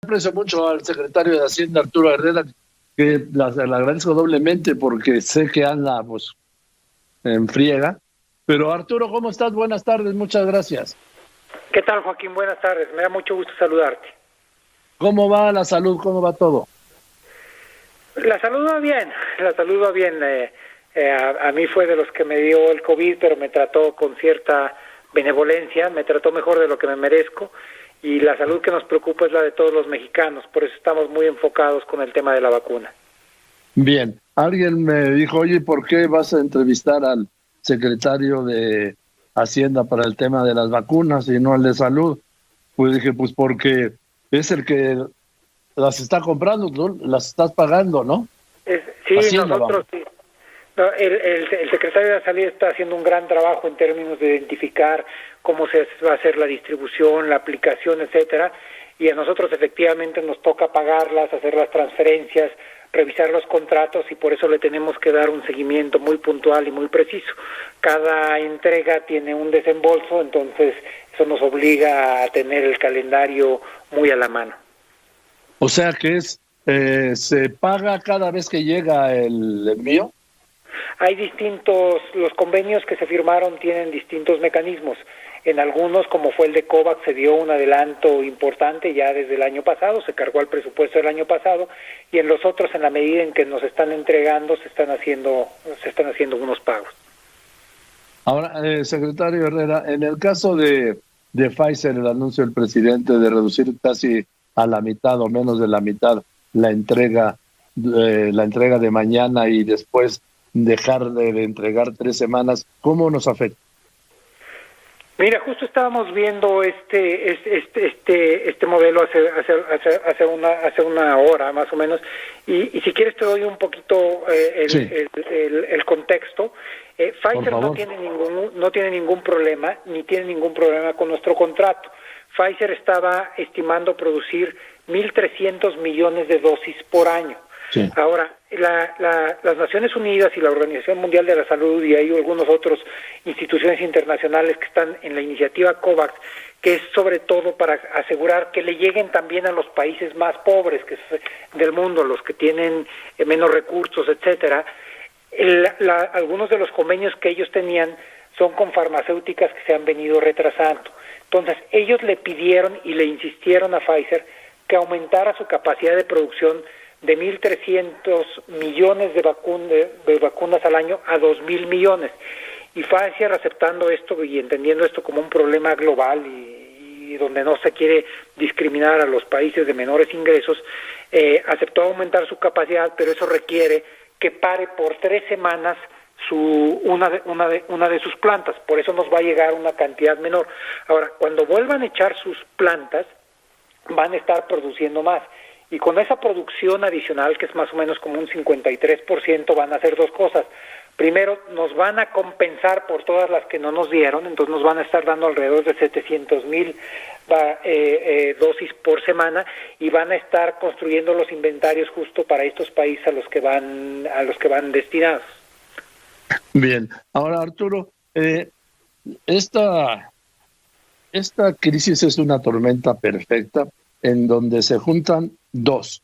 aprecio mucho al secretario de Hacienda, Arturo Herrera, que le agradezco doblemente porque sé que anda pues en friega. Pero Arturo, ¿cómo estás? Buenas tardes, muchas gracias. ¿Qué tal, Joaquín? Buenas tardes, me da mucho gusto saludarte. ¿Cómo va la salud? ¿Cómo va todo? La salud va bien, la salud va bien. A mí fue de los que me dio el COVID, pero me trató con cierta benevolencia, me trató mejor de lo que me merezco, y la salud que nos preocupa es la de todos los mexicanos, por eso estamos muy enfocados con el tema de la vacuna. Bien, alguien me dijo, oye, ¿por qué vas a entrevistar al secretario de Hacienda para el tema de las vacunas y no al de salud? Pues dije, pues porque es el que las está comprando, ¿no? Las estás pagando, ¿no? Sí, Hacienda, nosotros sí. No, el secretario de Salud está haciendo un gran trabajo en términos de identificar cómo se va a hacer la distribución, la aplicación, etcétera, y a nosotros efectivamente nos toca pagarlas, hacer las transferencias, revisar los contratos, y por eso le tenemos que dar un seguimiento muy puntual y muy preciso. Cada entrega tiene un desembolso, entonces eso nos obliga a tener el calendario muy a la mano. O sea que se paga cada vez que llega el envío. Hay los convenios que se firmaron tienen distintos mecanismos. En algunos, como fue el de COVAX, se dio un adelanto importante ya desde el año pasado, se cargó el presupuesto del año pasado, y en los otros, en la medida en que nos están entregando, se están haciendo unos pagos. Ahora, secretario Herrera, en el caso de Pfizer, el anuncio del presidente de reducir casi a la mitad o menos de la mitad la entrega de mañana y después dejar de entregar 3 semanas, ¿cómo nos afecta? Mira, justo estábamos viendo este modelo hace una hora más o menos, y si quieres te doy un poquito el contexto. Pfizer no tiene ningún problema, ni tiene ningún problema con nuestro contrato. Pfizer estaba estimando producir 1.300 millones de dosis por año. Sí. Ahora, las Naciones Unidas y la Organización Mundial de la Salud, y hay algunas otras instituciones internacionales que están en la iniciativa COVAX, que es sobre todo para asegurar que le lleguen también a los países más pobres del mundo, los que tienen menos recursos, etcétera. Algunos de los convenios que ellos tenían son con farmacéuticas que se han venido retrasando. Entonces, ellos le pidieron y le insistieron a Pfizer que aumentara su capacidad de producción de 1.300 millones de vacunas al año a 2.000 millones. Y Pfizer, aceptando esto y entendiendo esto como un problema global y donde no se quiere discriminar a los países de menores ingresos, aceptó aumentar su capacidad, pero eso requiere que pare por 3 semanas una de sus plantas. Por eso nos va a llegar una cantidad menor. Ahora, cuando vuelvan a echar sus plantas, van a estar produciendo más. Y con esa producción adicional, que es más o menos como un 53%, van a hacer 2 cosas. Primero, nos van a compensar por todas las que no nos dieron, entonces nos van a estar dando alrededor de 700,000 dosis por semana, y van a estar construyendo los inventarios justo para estos países a los que van destinados. Bien, ahora Arturo, esta crisis es una tormenta perfecta en donde se juntan 2,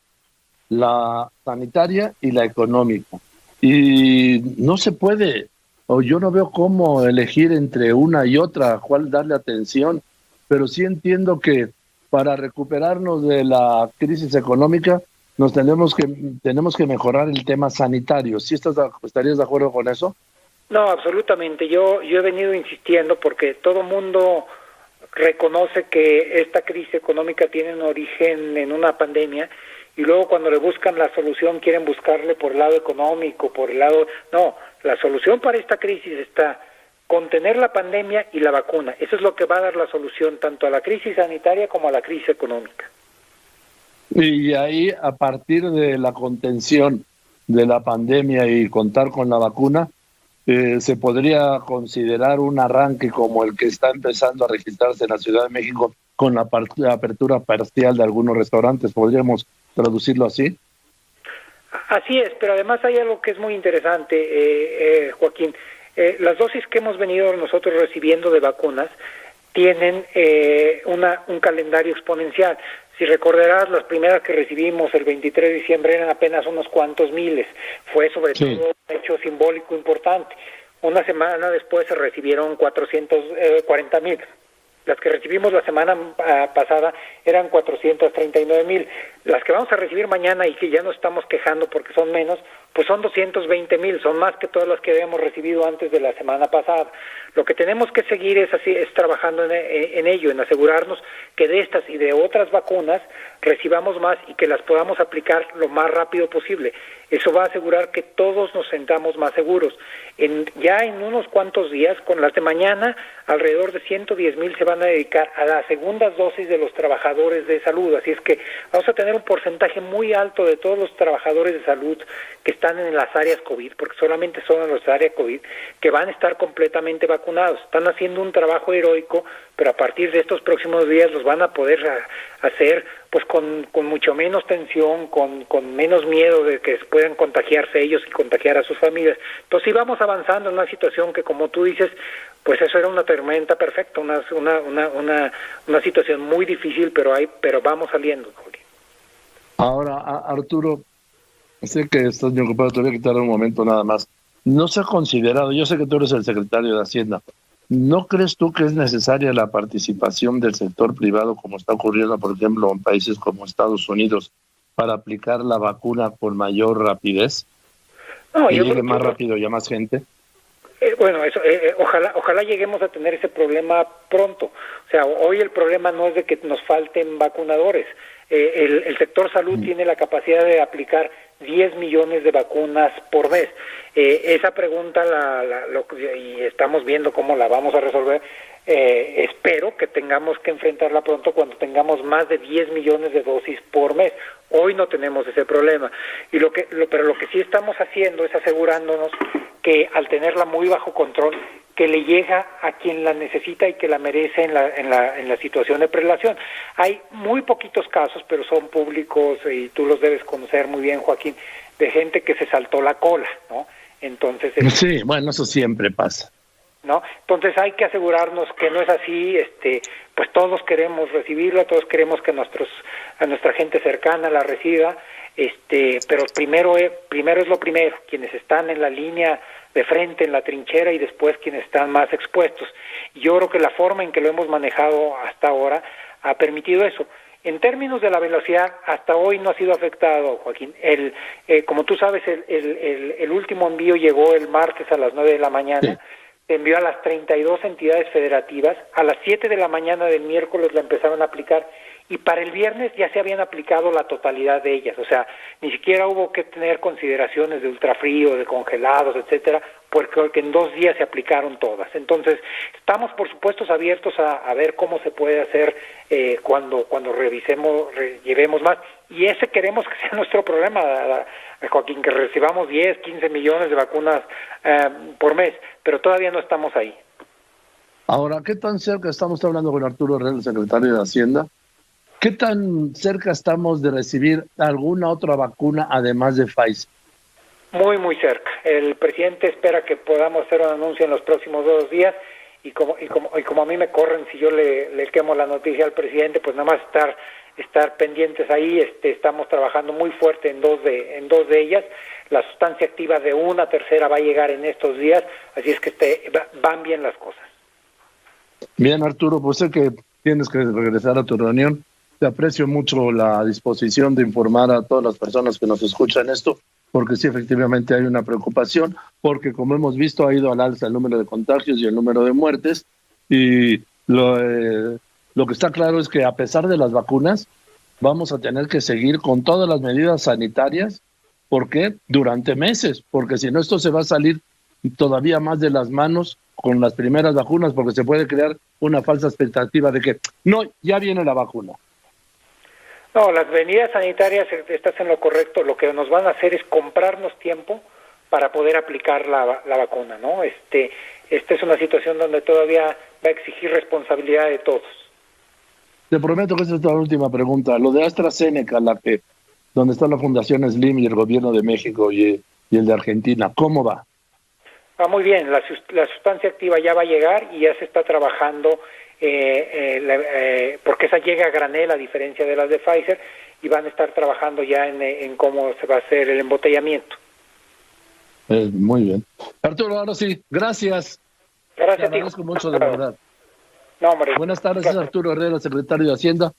la sanitaria y la económica. Y no se puede, o yo no veo cómo elegir entre una y otra, cuál darle atención, pero sí entiendo que para recuperarnos de la crisis económica tenemos que mejorar el tema sanitario. ¿Sí estarías de acuerdo con eso? No, absolutamente. Yo he venido insistiendo porque todo mundo reconoce que esta crisis económica tiene un origen en una pandemia, y luego cuando le buscan la solución quieren buscarle por el lado económico, No, la solución para esta crisis está contener la pandemia y la vacuna. Eso es lo que va a dar la solución tanto a la crisis sanitaria como a la crisis económica. Y ahí, a partir de la contención de la pandemia y contar con la vacuna, se podría considerar un arranque como el que está empezando a registrarse en la Ciudad de México con la apertura parcial de algunos restaurantes. ¿Podríamos traducirlo así? Así es, pero además hay algo que es muy interesante, Joaquín. Las dosis que hemos venido nosotros recibiendo de vacunas tienen un calendario exponencial. Si recordarás, las primeras que recibimos el 23 de diciembre eran apenas unos cuantos miles. Fue sobre todo un hecho simbólico importante. Una semana después se recibieron 440,000. Las que recibimos la semana pasada eran 439,000. Las que vamos a recibir mañana y que ya nos estamos quejando porque son menos, pues son 220,000, son más que todas las que habíamos recibido antes de la semana pasada. Lo que tenemos que seguir es trabajando en ello, en asegurarnos que de estas y de otras vacunas recibamos más y que las podamos aplicar lo más rápido posible. Eso va a asegurar que todos nos sentamos más seguros. Ya en unos cuantos días, con las de mañana, alrededor de 110,000 se van a dedicar a las segundas dosis de los trabajadores de salud. Así es que vamos a tener un porcentaje muy alto de todos los trabajadores de salud que están en las áreas COVID, porque solamente son en las áreas COVID, que van a estar completamente vacunados. Están haciendo un trabajo heroico, pero a partir de estos próximos días los van a poder hacer pues con mucho menos tensión, con menos miedo de que puedan contagiarse ellos y contagiar a sus familias. Entonces sí vamos avanzando en una situación que, como tú dices, pues eso era una tormenta perfecta, una situación muy difícil, pero vamos saliendo, Jorge. Ahora, Arturo, sé que estás muy ocupado, te voy a quitar un momento nada más. No se ha considerado, yo sé que tú eres el secretario de Hacienda, ¿no crees tú que es necesaria la participación del sector privado, como está ocurriendo, por ejemplo, en países como Estados Unidos, para aplicar la vacuna con mayor rapidez? No, que llegue más rápido y a más gente. Bueno, eso, ojalá lleguemos a tener ese problema pronto. O sea, hoy el problema no es de que nos falten vacunadores. El sector salud tiene la capacidad de aplicar 10 millones de vacunas por mes. Esa pregunta y estamos viendo cómo la vamos a resolver. Espero que tengamos que enfrentarla pronto cuando tengamos más de 10 millones de dosis por mes. Hoy no tenemos ese problema. Pero lo que sí estamos haciendo es asegurándonos que al tenerla muy bajo control, que le llega a quien la necesita y que la merece en la situación de prelación. Hay muy poquitos casos, pero son públicos y tú los debes conocer muy bien, Joaquín, de gente que se saltó la cola, ¿no? Entonces sí, bueno, eso siempre pasa, ¿no? Entonces hay que asegurarnos que no es así. Pues todos queremos recibirla, todos queremos que a nuestra gente cercana la reciba, pero primero es lo primero, quienes están en la línea de frente, en la trinchera, y después quienes están más expuestos. Yo creo que la forma en que lo hemos manejado hasta ahora ha permitido eso. En términos de la velocidad, hasta hoy no ha sido afectado, Joaquín. Como tú sabes, el último envío llegó el martes a las 9 de la mañana, se envió a las 32 entidades federativas, a las 7 de la mañana del miércoles la empezaron a aplicar, y para el viernes ya se habían aplicado la totalidad de ellas. O sea, ni siquiera hubo que tener consideraciones de ultrafrío, de congelados, etcétera, porque en 2 días se aplicaron todas. Entonces, estamos por supuesto abiertos a ver cómo se puede hacer cuando llevemos más, y ese queremos que sea nuestro problema, Joaquín, que recibamos 10, 15 millones de vacunas por mes, pero todavía no estamos ahí. Ahora, ¿qué tan cerca estamos hablando con Arturo Herrera, el secretario de Hacienda? ¿Qué tan cerca estamos de recibir alguna otra vacuna además de Pfizer? Muy, muy cerca. El presidente espera que podamos hacer un anuncio en los próximos 2 días, y como a mí me corren si yo le quemo la noticia al presidente, pues nada más estar pendientes ahí. Estamos trabajando muy fuerte en dos de ellas. La sustancia activa de una tercera va a llegar en estos días, así es que van bien las cosas. Bien, Arturo, pues sé que tienes que regresar a tu reunión. Te aprecio mucho la disposición de informar a todas las personas que nos escuchan esto, porque sí, efectivamente hay una preocupación, porque como hemos visto ha ido al alza el número de contagios y el número de muertes, y lo que está claro es que a pesar de las vacunas, vamos a tener que seguir con todas las medidas sanitarias, porque durante meses, porque si no esto se va a salir todavía más de las manos con las primeras vacunas, porque se puede crear una falsa expectativa de que no, ya viene la vacuna. No, las medidas sanitarias, estás en lo correcto. Lo que nos van a hacer es comprarnos tiempo para poder aplicar la vacuna, ¿no? Esta es una situación donde todavía va a exigir responsabilidad de todos. Te prometo que esta es la última pregunta. Lo de AstraZeneca, donde está la Fundación Slim y el Gobierno de México y el de Argentina, ¿cómo va? Va muy bien. La sustancia activa ya va a llegar y ya se está trabajando porque esa llega a granel a diferencia de las de Pfizer, y van a estar trabajando ya en cómo se va a hacer el embotellamiento. Muy bien. Arturo, ahora sí, gracias. Gracias, te agradezco mucho, de verdad. No, hombre. Buenas tardes, es Arturo Herrera, secretario de Hacienda.